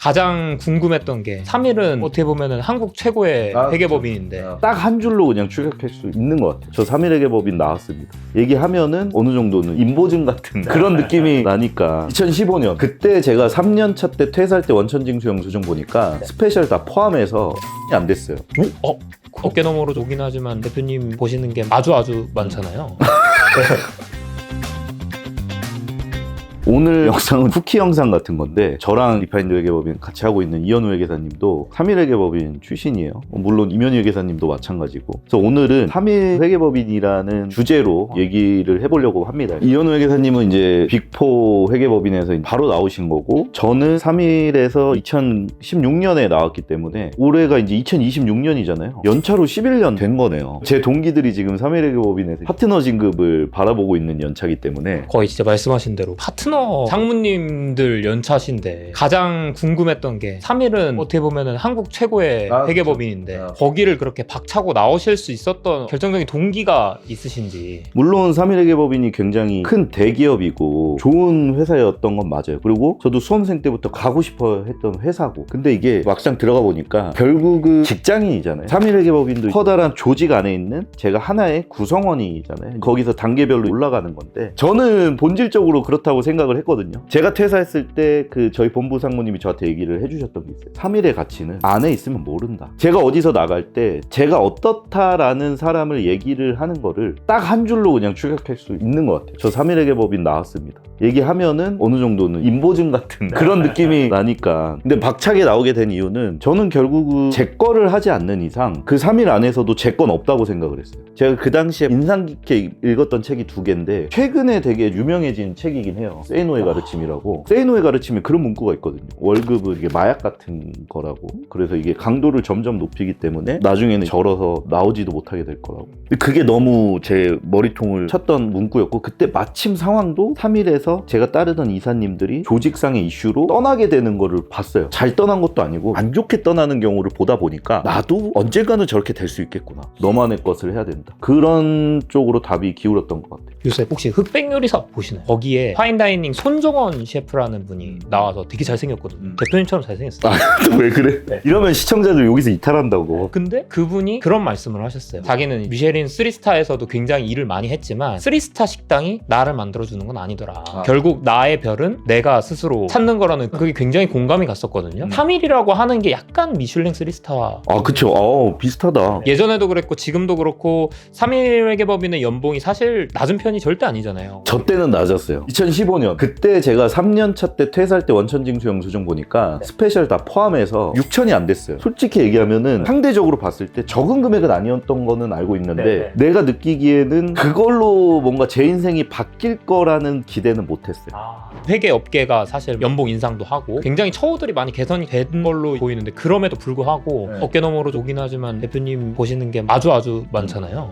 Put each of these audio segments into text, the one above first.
가장 궁금했던 게 3일은 어떻게 보면은 한국 최고의 회계법인인데 딱 한 줄로 그냥 추격할 수 있는 것 같아요. 저 3일 회계법인 나왔습니다. 얘기하면은 어느 정도는 인보증 같은 그런 느낌이 나니까 2015년 그때 제가 3년차 때 퇴사할 때 원천징수 영수증 보니까 스페셜 다 포함해서 안 됐어요. 어깨너머로 오긴 하지만 대표님 보시는 게 아주 많잖아요. 오늘 영상은 후키 영상 같은 건데 저랑 리파인드 회계법인 같이 하고 있는 이현우 회계사님도 3일 회계법인 출신이에요. 물론 임현희 회계사님도 마찬가지고. 그래서 오늘은 3일 회계법인이라는 주제로 얘기를 해보려고 합니다. 이현우 회계사님은 이제 빅4 회계법인에서 바로 나오신 거고, 저는 3일에서 2016년에 나왔기 때문에 올해가 이제 2026년이잖아요. 연차로 11년 된 거네요. 제 동기들이 지금 3일 회계법인에서 파트너 진급을 바라보고 있는 연차기 때문에 거의 진짜 말씀하신 대로 파트너 상무님들 연차신데 가장 궁금했던 게 3일은 어떻게 보면은 한국 최고의 회계법인인데 거기를 그렇게 박차고 나오실 수 있었던 결정적인 동기가 있으신지. 물론 3일 회계법인이 굉장히 큰 대기업이고 좋은 회사였던 건 맞아요. 그리고 저도 수험생 때부터 가고 싶어 했던 회사고, 근데 이게 막상 들어가 보니까 결국은 직장인이잖아요. 3일 회계법인도 커다란 조직 안에 있는 제가 하나의 구성원이잖아요. 거기서 단계별로 올라가는 건데 저는 본질적으로 그렇다고 생각을 했거든요. 제가 퇴사했을 때 그 저희 본부 상무님이 저한테 얘기를 해주셨던 게 있어요. 3일의 가치는 안에 있으면 모른다. 제가 어디서 나갈 때 제가 어떻다라는 사람을 얘기를 하는 거를 딱 한 줄로 그냥 추격할 수 있는 것 같아요. 저 3일 회계법인 나왔습니다. 얘기하면은 어느 정도는 인보증 같은 그런 느낌이 나니까. 근데 박차게 나오게 된 이유는 저는 결국은 제 거를 하지 않는 이상 그 3일 안에서도 제 건 없다고 생각을 했어요. 제가 그 당시에 인상 깊게 읽었던 책이 2개인데 최근에 되게 유명해진 책이긴 해요. 세이노의 가르침이라고. 세이노의 가르침에 그런 문구가 있거든요. 월급은 이게 마약 같은 거라고. 그래서 이게 강도를 점점 높이기 때문에 나중에는 절어서 나오지도 못하게 될 거라고. 근데 그게 너무 제 머리통을 쳤던 문구였고, 그때 마침 상황도 3일에서 제가 따르던 이사님들이 조직상의 이슈로 떠나게 되는 거를 봤어요. 잘 떠난 것도 아니고 안 좋게 떠나는 경우를 보다 보니까 나도 언젠가는 저렇게 될 수 있겠구나. 너만의 것을 해야 된다. 그런 쪽으로 답이 기울었던 것 같아요. 요새 혹시 흑백 요리사 보시나요? 거기에 파인다이닝 손정원 셰프라는 분이 나와서 되게 잘생겼거든요. 대표님처럼 잘생겼어요. 왜 그래? 네. 이러면 시청자들 여기서 이탈한다고. 근데 그분이 그런 말씀을 하셨어요. 자기는 미쉐린 3스타에서도 굉장히 일을 많이 했지만 3스타 식당이 나를 만들어주는 건 아니더라. 결국 나의 별은 내가 스스로 찾는 거라는, 그게 굉장히 공감이 갔었거든요. 3일이라고 하는 게 약간 미슐랭 3스타와 그쵸. 비슷하다. 예전에도 그랬고 지금도 그렇고 3일 회계법인의 연봉이 사실 낮은 편이 절대 아니잖아요. 저 때는 낮았어요. 2015년 그때 제가 3년차 때 퇴사할 때 원천징수 영수증 보니까 스페셜 다 포함해서 6천이 안 됐어요. 솔직히 얘기하면은 상대적으로 봤을 때 적은 금액은 아니었던 거는 알고 있는데 내가 느끼기에는 그걸로 뭔가 제 인생이 바뀔 거라는 기대는 못했어요. 회계 업계가 사실 연봉 인상도 하고 굉장히 처우들이 많이 개선이 된 걸로 보이는데, 그럼에도 불구하고 어깨너머로 오긴 하지만 대표님 보시는 게 아주 많잖아요.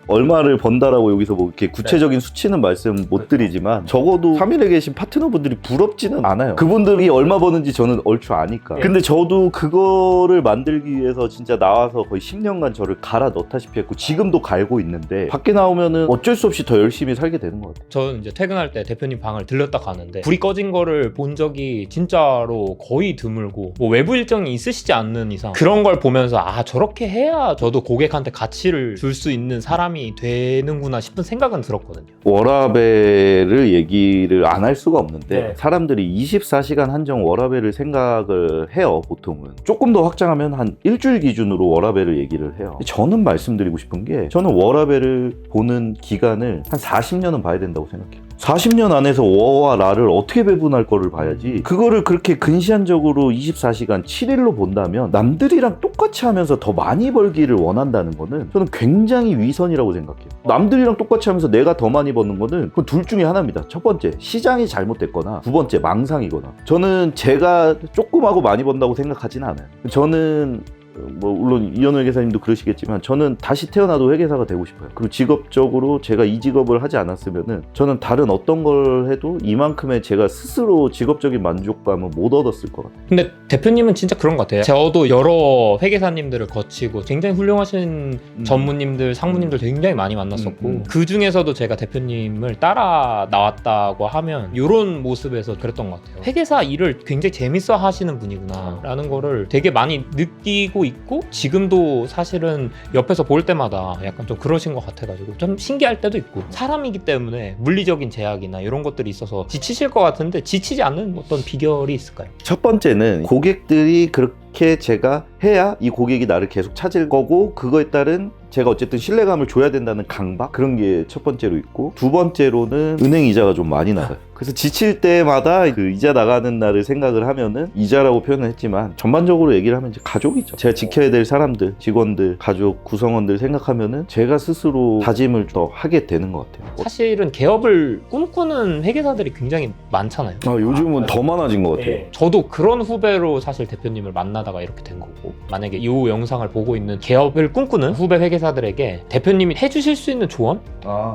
얼마를 번다라고 여기서 뭐 이렇게 구체적인 수치는 말씀 못 드리지만 적어도 3일에 계신 파트너분들이 부럽지는 않아요. 그분들이 얼마 버는지 저는 얼추 아니까. 근데 저도 그거를 만들기 위해서 진짜 나와서 거의 10년간 저를 갈아 넣다시피 했고 지금도 갈고 있는데 밖에 나오면은 어쩔 수 없이 더 열심히 살게 되는 것 같아요. 저는 이제 퇴근할 때 대표님 방을 들렀다 가는데 불이 꺼진 거를 본 적이 진짜로 거의 드물고, 뭐 외부 일정이 있으시지 않는 이상 그런 걸 보면서 저렇게 해야 저도 고객한테 가치를 줄 수 있는 사람이 되는구나 싶은 생각은 들었거든요. 워라밸을 얘기를 안 할 수가 없는데 사람들이 24시간 한정 워라밸을 생각을 해요. 보통은 조금 더 확장하면 한 일주일 기준으로 워라밸을 얘기를 해요. 저는 말씀드리고 싶은 게, 저는 워라밸을 보는 기간을 한 40년은 봐야 된다고 생각해요. 40년 안에서 워와 라를 어떻게 배분할 거를 봐야지, 그거를 그렇게 근시안적으로 24시간 7일로 본다면 남들이랑 똑같이 하면서 더 많이 벌기를 원한다는 거는 저는 굉장히 위선이라고 생각해요. 남들이랑 똑같이 하면서 내가 더 많이 버는 거는 그 둘 중에 하나입니다. 첫 번째, 시장이 잘못됐거나 두 번째, 망상이거나. 저는 제가 조금 하고 많이 번다고 생각하지는 않아요. 저는 뭐 물론 이현우 회계사님도 그러시겠지만 저는 다시 태어나도 회계사가 되고 싶어요. 그리고 직업적으로 제가 이 직업을 하지 않았으면은 저는 다른 어떤 걸 해도 이만큼의 제가 스스로 직업적인 만족감은 못 얻었을 것 같아요. 근데 대표님은 진짜 그런 것 같아요. 저도 여러 회계사님들을 거치고 굉장히 훌륭하신 전무님들, 상무님들 굉장히 많이 만났었고 그 중에서도 제가 대표님을 따라 나왔다고 하면 이런 모습에서 그랬던 것 같아요. 회계사 일을 굉장히 재밌어 하시는 분이구나 라는 거를 되게 많이 느끼고 있고 지금도 사실은 옆에서 볼 때마다 약간 좀 그러신 것 같아가지고 좀 신기할 때도 있고 사람이기 때문에 물리적인 제약이나 이런 것들이 있어서 지치실 것 같은데 지치지 않는 어떤 비결이 있을까요? 첫 번째는 고객들이 그렇게 제가 해야 이 고객이 나를 계속 찾을 거고 그거에 따른 제가 어쨌든 신뢰감을 줘야 된다는 강박 그런 게 첫 번째로 있고 두 번째로는 은행 이자가 좀 많이 나가요. 그래서 지칠 때마다 그 이자 나가는 날을 생각을 하면은 이자라고 표현을 했지만 전반적으로 얘기를 하면 이제 가족이죠. 제가 지켜야 될 사람들, 직원들, 가족, 구성원들 생각하면은 제가 스스로 다짐을 더 하게 되는 것 같아요. 사실은 개업을 꿈꾸는 회계사들이 굉장히 많잖아요. 요즘은 더 많아진 것 같아요. 저도 그런 후배로 사실 대표님을 만나다가 이렇게 된 거고 만약에 이 영상을 보고 있는 개업을 꿈꾸는 후배 회계사들에게 대표님이 해주실 수 있는 조언?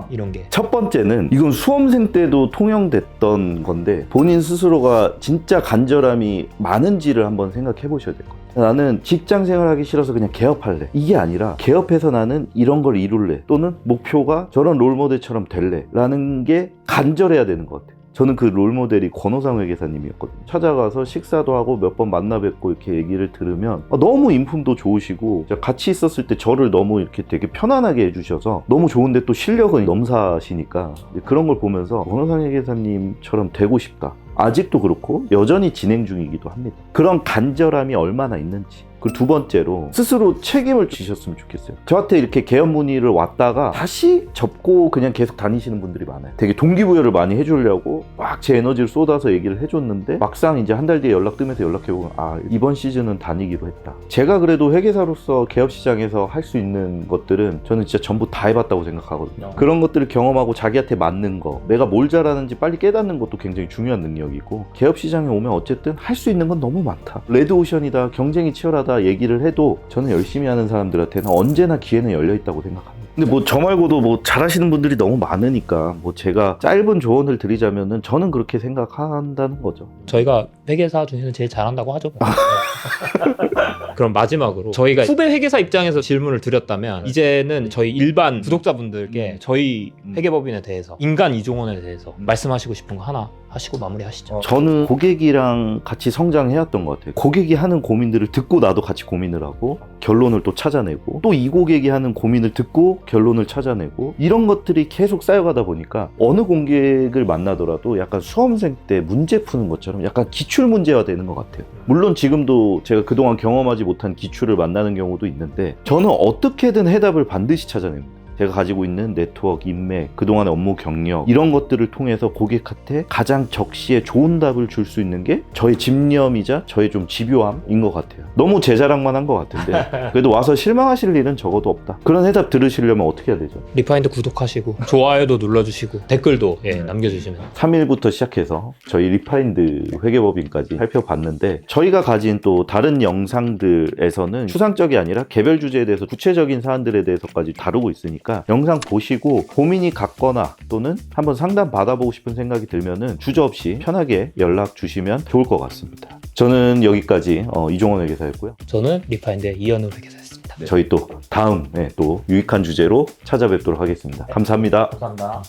이런 게 첫 번째는 이건 수험생 때도 통용됐던 건데 본인 스스로가 진짜 간절함이 많은지를 한번 생각해 보셔야 될 것 같아요. 나는 직장 생활하기 싫어서 그냥 개업할래 이게 아니라 개업해서 나는 이런 걸 이룰래 또는 목표가 저런 롤모델처럼 될래 라는 게 간절해야 되는 것 같아요. 저는 그 롤모델이 권호상 회계사님이었거든요. 찾아가서 식사도 하고 몇 번 만나 뵙고 이렇게 얘기를 들으면 너무 인품도 좋으시고 같이 있었을 때 저를 너무 이렇게 되게 편안하게 해주셔서 너무 좋은데 또 실력은 넘사시니까 그런 걸 보면서 권호상 회계사님처럼 되고 싶다. 아직도 그렇고 여전히 진행 중이기도 합니다. 그런 간절함이 얼마나 있는지. 그리고 두 번째로 스스로 책임을 지셨으면 좋겠어요. 저한테 이렇게 개업 문의를 왔다가 다시 접고 그냥 계속 다니시는 분들이 많아요. 되게 동기부여를 많이 해주려고 막 제 에너지를 쏟아서 얘기를 해줬는데 막상 이제 한 달 뒤에 연락 뜨면서 연락해보면 이번 시즌은 다니기로 했다. 제가 그래도 회계사로서 개업 시장에서 할 수 있는 것들은 저는 진짜 전부 다 해봤다고 생각하거든요. 그런 것들을 경험하고 자기한테 맞는 거 내가 뭘 잘하는지 빨리 깨닫는 것도 굉장히 중요한 능력이고 개업 시장에 오면 어쨌든 할 수 있는 건 너무 많다. 레드오션이다. 경쟁이 치열하다. 얘기를 해도 저는 열심히 하는 사람들한테는 언제나 기회는 열려있다고 생각합니다. 근데 뭐 저 말고도 뭐 잘하시는 분들이 너무 많으니까 뭐 제가 짧은 조언을 드리자면은 저는 그렇게 생각한다는 거죠. 저희가 회계사 중에는 제일 잘한다고 하죠. 그럼 마지막으로 저희가 후배 회계사 입장에서 질문을 드렸다면 이제는 저희 일반 구독자분들께 저희 회계법인에 대해서 인간 이종원에 대해서 말씀하시고 싶은 거 하나 하시고 마무리하시죠. 저는 고객이랑 같이 성장해왔던 것 같아요. 고객이 하는 고민들을 듣고 나도 같이 고민을 하고 결론을 또 찾아내고 또 이 고객이 하는 고민을 듣고 결론을 찾아내고 이런 것들이 계속 쌓여가다 보니까 어느 고객을 만나더라도 약간 수험생 때 문제 푸는 것처럼 약간 기출 문제화 되는 것 같아요. 물론 지금도 제가 그동안 경험하지 못한 기출을 만나는 경우도 있는데 저는 어떻게든 해답을 반드시 찾아냅니다. 제가 가지고 있는 네트워크, 인맥, 그동안의 업무 경력 이런 것들을 통해서 고객한테 가장 적시에 좋은 답을 줄 수 있는 게 저의 집념이자 저의 좀 집요함인 것 같아요. 너무 제 자랑만 한 것 같은데 그래도 와서 실망하실 일은 적어도 없다. 그런 해답 들으시려면 어떻게 해야 되죠? 리파인드 구독하시고 좋아요도 눌러주시고 댓글도 남겨주시면 3일부터 시작해서 저희 리파인드 회계법인까지 살펴봤는데 저희가 가진 또 다른 영상들에서는 추상적이 아니라 개별 주제에 대해서 구체적인 사안들에 대해서까지 다루고 있으니까 영상 보시고 고민이 같거나 또는 한번 상담 받아보고 싶은 생각이 들면은 주저없이 편하게 연락 주시면 좋을 것 같습니다. 저는 여기까지 이종원 회계사였고요. 저는 리파인드의 이현우 회계사였습니다. 저희 또 다음에 또 유익한 주제로 찾아뵙도록 하겠습니다. 감사합니다. 감사합니다.